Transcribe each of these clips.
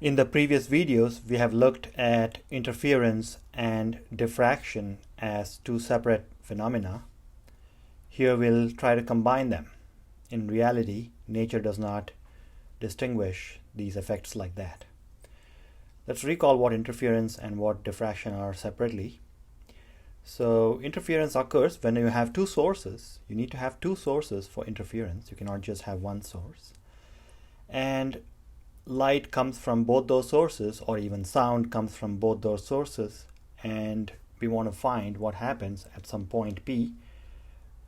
In the previous videos, we have looked at interference and diffraction as two separate phenomena. Here we'll try to combine them. In reality, nature does not distinguish these effects like that. Let's recall what interference and what diffraction are separately. So interference occurs when you have two sources. You need to have two sources for interference. You cannot just have one source. And light comes from both those sources, or even sound comes from both those sources, and we want to find what happens at some point P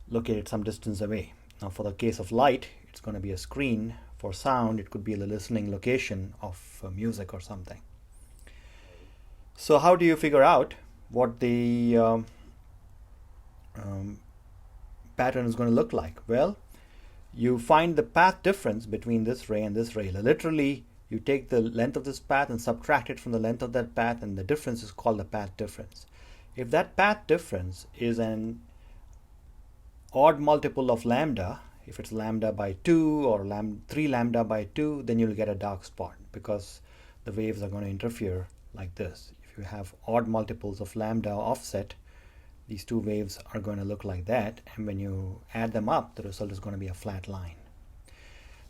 located some distance away. Now for the case of light, it's going to be a screen. For sound, it could be the listening location of music or something. So how do you figure out what the pattern is going to look like? Well, you find the path difference between this ray and this ray. Literally, you take the length of this path and subtract it from the length of that path, and the difference is called the path difference. If that path difference is an odd multiple of lambda, if it's lambda by 2 or 3 lambda by 2, then you'll get a dark spot because the waves are going to interfere like this. If you have odd multiples of lambda offset, these two waves are going to look like that, and when you add them up, the result is going to be a flat line.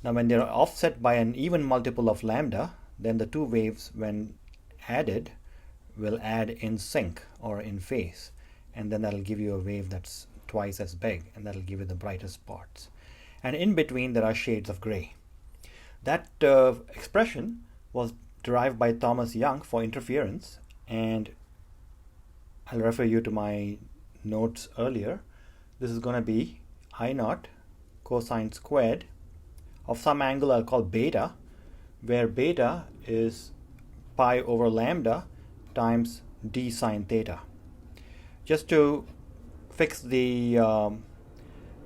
Now when they're offset by an even multiple of lambda, then the two waves, when added, will add in sync or in phase, and then that'll give you a wave that's twice as big, and that'll give you the brightest spots. And in between there are shades of gray. That expression was derived by Thomas Young for interference, and I'll refer you to my notes earlier. This is going to be I naught cosine squared of some angle I'll call beta, where beta is pi over lambda times d sine theta. Just to fix the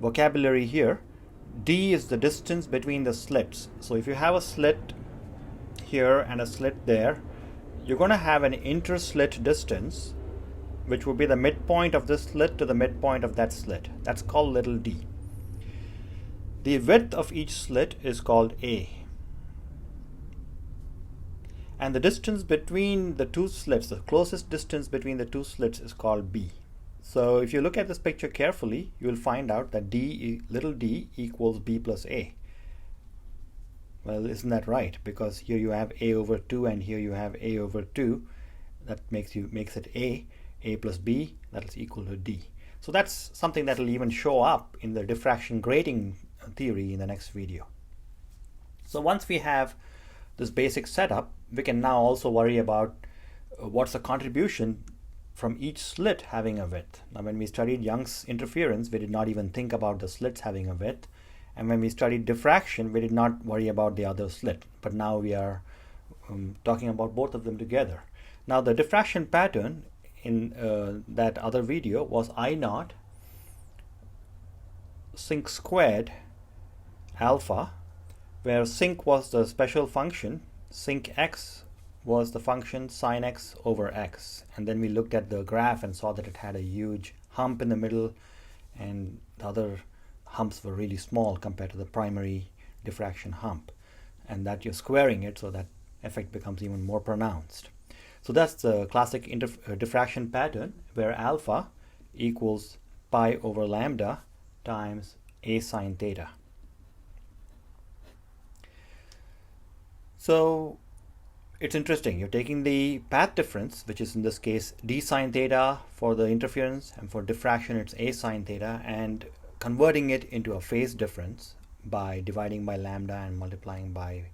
vocabulary here, d is the distance between the slits. So if you have a slit here and a slit there, you're going to have an interslit distance, which will be the midpoint of this slit to the midpoint of that slit. That's called little d. The width of each slit is called A. And the distance between the two slits, the closest distance between the two slits, is called B. So if you look at this picture carefully, you will find out that little d equals B plus A. Well, isn't that right? Because here you have A over 2 and here you have A over 2. That makes it A plus B, that is equal to D. So that's something that will even show up in the diffraction grating theory in the next video. So once we have this basic setup, we can now also worry about what's the contribution from each slit having a width. Now when we studied Young's interference, we did not even think about the slits having a width. And when we studied diffraction, we did not worry about the other slit. But now we are talking about both of them together. Now the diffraction pattern in that other video was I naught sinc squared alpha, where sinc was the special function, sinc x was the function sine x over x. And then we looked at the graph and saw that it had a huge hump in the middle, and the other humps were really small compared to the primary diffraction hump, and that you're squaring it, so that effect becomes even more pronounced. So that's the classic diffraction pattern, where alpha equals pi over lambda times A sine theta. So it's interesting. You're taking the path difference, which is in this case d sine theta for the interference, and for diffraction it's A sine theta, and converting it into a phase difference by dividing by lambda and multiplying by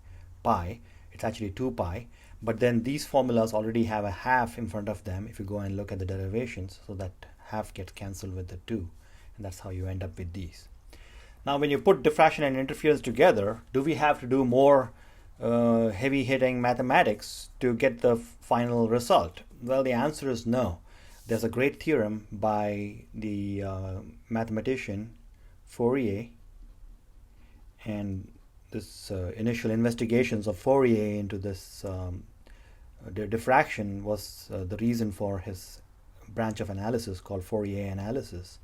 pi. It's actually 2 pi. But then these formulas already have a half in front of them if you go and look at the derivations, so that half gets cancelled with the 2, and that's how you end up with these. Now when you put diffraction and interference together, do we have to do more heavy-hitting mathematics to get the final result? Well, the answer is no. There's a great theorem by the mathematician Fourier, and this initial investigations of Fourier into this diffraction was the reason for his branch of analysis called Fourier analysis.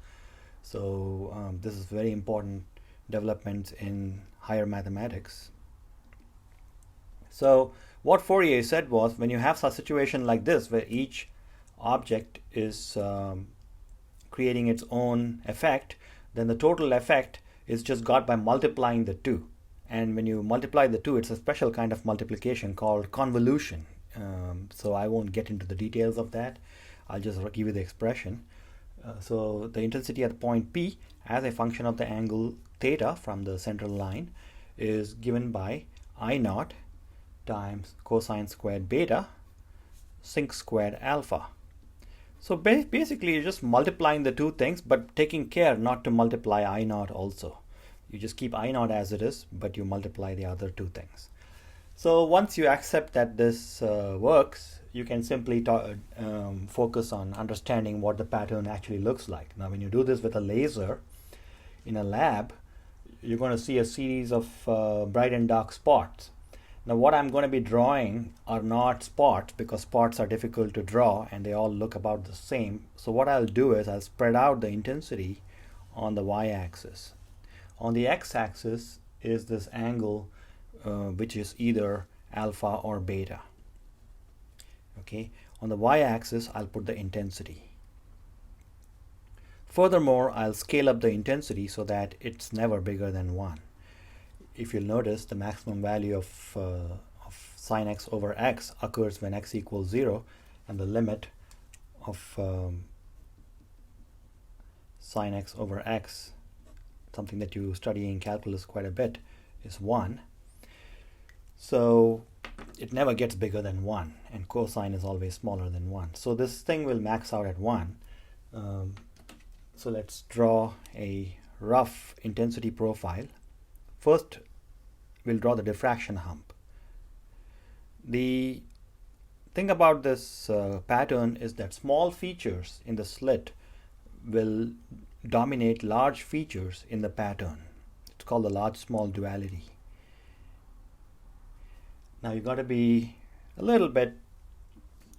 So this is very important development in higher mathematics. So What Fourier said was, when you have a situation like this where each object is creating its own effect, then the total effect is just got by multiplying the two. And when you multiply the two, it's a special kind of multiplication called convolution. So I won't get into the details of that. I'll just give you the expression. So the intensity at the point P as a function of the angle theta from the central line is given by I naught times cosine squared beta sinc squared alpha. So basically you're just multiplying the two things, but taking care not to multiply I naught also. You just keep I naught as it is, but you multiply the other two things. So once you accept that this works, you can simply focus on understanding what the pattern actually looks like. Now when you do this with a laser in a lab, you're going to see a series of bright and dark spots. Now what I'm going to be drawing are not spots, because spots are difficult to draw and they all look about the same. So what I'll do is I'll spread out the intensity on the y-axis. On the x-axis is this angle which is either alpha or beta. Okay, on the y-axis I'll put the intensity. Furthermore, I'll scale up the intensity so that it's never bigger than 1. If you'll notice, the maximum value of sine x over x occurs when x equals 0, and the limit of sine x over x, something that you study in calculus quite a bit, is 1. So it never gets bigger than 1, and cosine is always smaller than 1. So this thing will max out at 1. So let's draw a rough intensity profile. First, we'll draw the diffraction hump. The thing about this pattern is that small features in the slit will dominate large features in the pattern. It's called the large-small duality. Now you've got to be a little bit,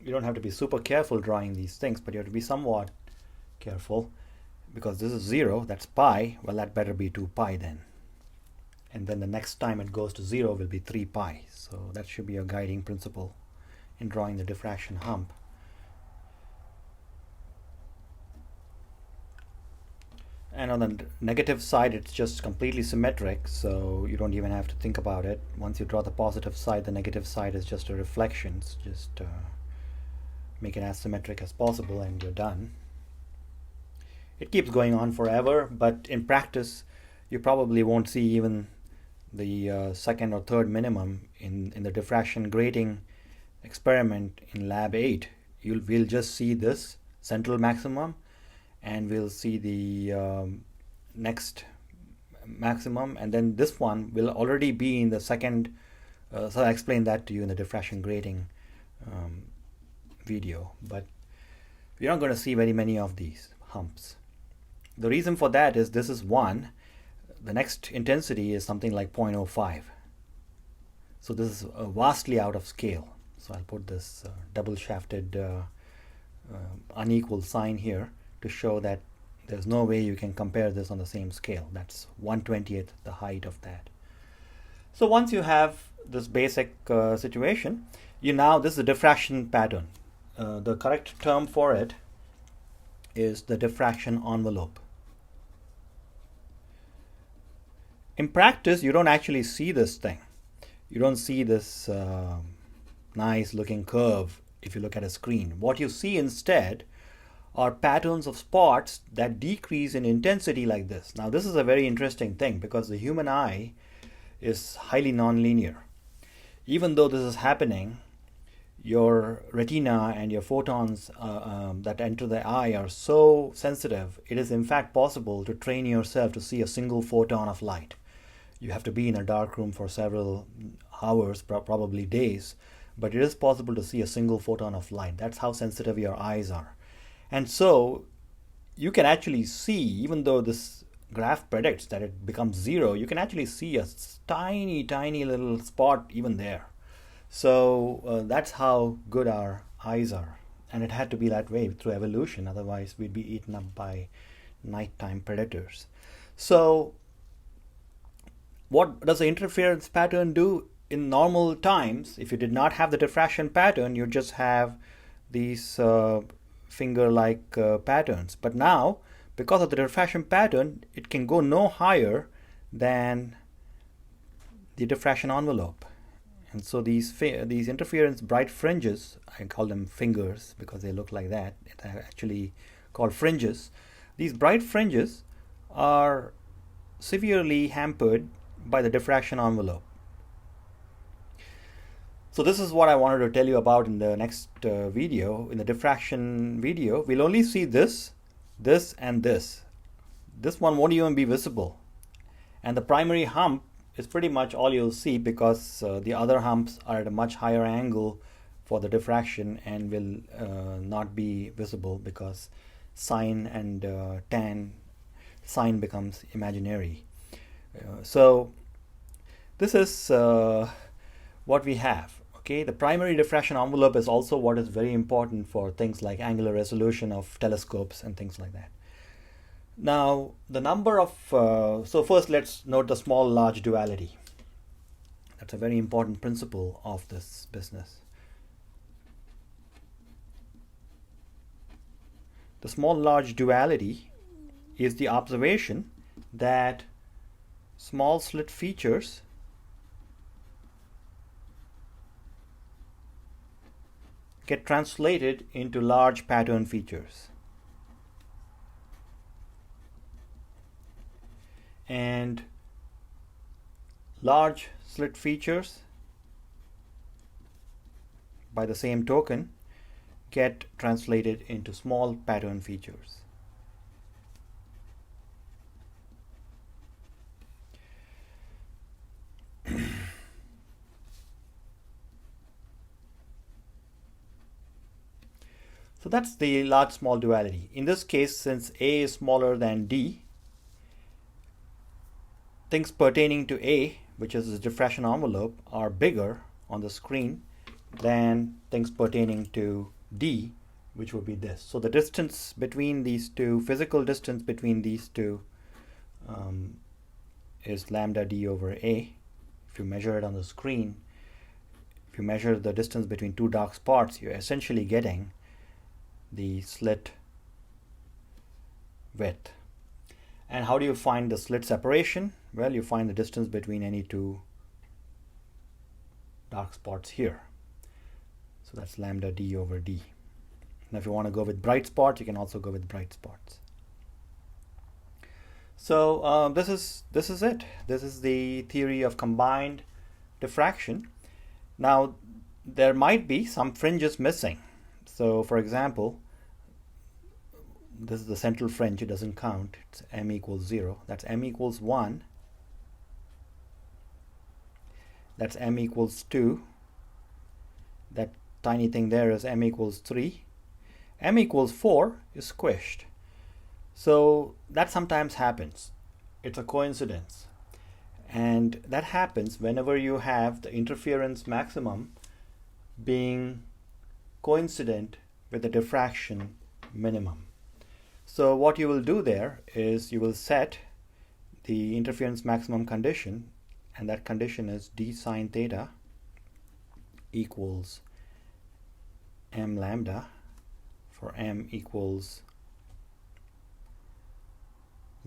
you don't have to be super careful drawing these things, but you have to be somewhat careful, because this is 0, that's pi, well that better be 2 pi then. And then the next time it goes to 0 will be 3 pi. So that should be a guiding principle in drawing the diffraction hump. And on the negative side, it's just completely symmetric, so you don't even have to think about it. Once you draw the positive side, the negative side is just a reflection. Just make it as symmetric as possible and you're done. It keeps going on forever, but in practice you probably won't see even the second or third minimum in the diffraction grating experiment in lab 8. We'll just see this central maximum, and we'll see the next maximum, and then this one will already be in the second. So I explained that to you in the diffraction grating video, but you're not going to see very many of these humps. The reason for that is this is 1. The next intensity is something like 0.05. So this is vastly out of scale. So I'll put this double shafted unequal sign here to show that there's no way you can compare this on the same scale. That's 1/20th the height of that. So once you have this basic situation, this is a diffraction pattern. The correct term for it is the diffraction envelope. In practice, you don't actually see this thing. You don't see this nice looking curve if you look at a screen. What you see instead are patterns of spots that decrease in intensity like this. Now this is a very interesting thing, because the human eye is highly nonlinear. Even though this is happening, your retina and your photons that enter the eye are so sensitive, it is in fact possible to train yourself to see a single photon of light. You have to be in a dark room for several hours, probably days, but it is possible to see a single photon of light. That's how sensitive your eyes are. And so you can actually see, even though this graph predicts that it becomes 0, you can actually see a tiny, tiny little spot even there. So that's how good our eyes are. And it had to be that way through evolution, otherwise we'd be eaten up by nighttime predators. So what does the interference pattern do? in normal times, if you did not have the diffraction pattern, you just have these finger-like patterns. But now, because of the diffraction pattern, it can go no higher than the diffraction envelope. And so these interference bright fringes, I call them fingers because they look like that. It's actually called fringes. These bright fringes are severely hampered by the diffraction envelope. So this is what I wanted to tell you about in the next video. In the diffraction video, we'll only see this, this, and this. This one won't even be visible. And the primary hump is pretty much all you'll see because the other humps are at a much higher angle for the diffraction and will not be visible because sine and tan, sine becomes imaginary. So this is what we have. Okay, the primary diffraction envelope is also what is very important for things like angular resolution of telescopes and things like that. Now, the number of, so first let's note the small-large duality. That's a very important principle of this business. The small-large duality is the observation that small slit features get translated into large pattern features. And large slit features, by the same token, get translated into small pattern features. So that's the large-small duality. In this case, since A is smaller than D, things pertaining to A, which is the diffraction envelope, are bigger on the screen than things pertaining to D, which would be this. So the distance between these two, physical distance between these two is lambda D over A. If you measure it on the screen, if you measure the distance between two dark spots, you're essentially getting the slit width. And how do you find the slit separation? Well, you find the distance between any two dark spots here. So that's lambda D over D. Now if you want to go with bright spots, you can also go with bright spots. So this is it. This is the theory of combined diffraction. Now there might be some fringes missing. So for example, this is the central fringe, it doesn't count, it's m equals 0, that's m equals 1, that's m equals 2, that tiny thing there is m equals 3, m equals 4 is squished. So that sometimes happens, it's a coincidence, and that happens whenever you have the interference maximum being coincident with the diffraction minimum. So what you will do there is you will set the interference maximum condition, and that condition is d sine theta equals m lambda for m equals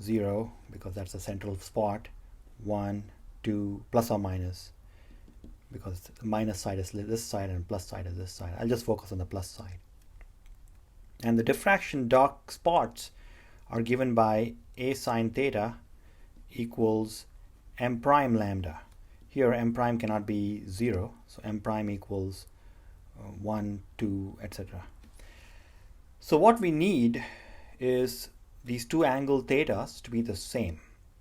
0 because that's the central spot, 1, 2, plus or minus, because the minus side is this side and plus side is this side. I'll just focus on the plus side. And the diffraction dark spots are given by a sine theta equals m prime lambda. Here m prime cannot be 0, so m prime equals 1, 2, etc. So what we need is these two angle thetas to be the same.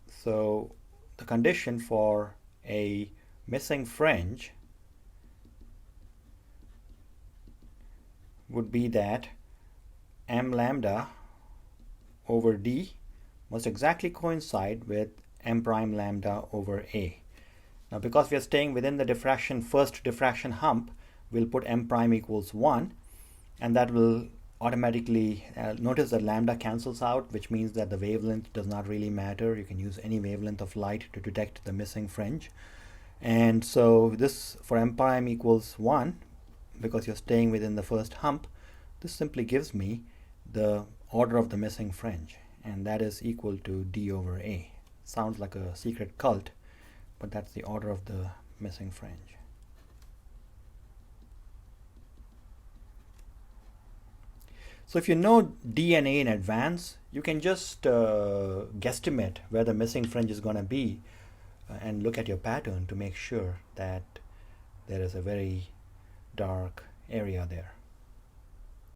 So the condition for a missing fringe would be that m lambda over d must exactly coincide with m prime lambda over a. Now because we are staying within the first diffraction hump, we'll put m prime equals 1, and that will automatically, notice that lambda cancels out, which means that the wavelength does not really matter. You can use any wavelength of light to detect the missing fringe. And so this for m prime equals 1, because you're staying within the first hump, this simply gives me the order of the missing fringe, and that is equal to d over a. Sounds like a secret cult, but that's the order of the missing fringe. So if you know D and A in advance, you can just guesstimate where the missing fringe is going to be and look at your pattern to make sure that there is a very dark area there.